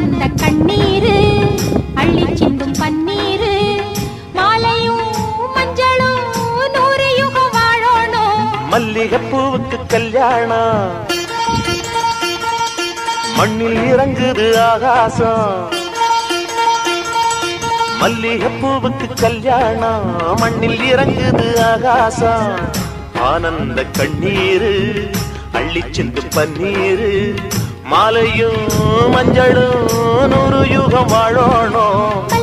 ஆனந்த கண்ணீரு அள்ளி சிந்தும் பன்னீரு மாலையும் மஞ்சளும் 100 யுகம் வாழணும். மல்லிகைப்பூவுக்கு கல்யாணம் மண்ணில் இறங்குது ஆகாசம். மல்லிகைப்பூவுக்கு கல்யாணம் மண்ணில் இறங்குது ஆகாசம். ஆனந்த கண்ணீரு அள்ளி சிந்து பன்னீரு மாலையும் மஞ்சளும் 100 யுகம் வாழணும்.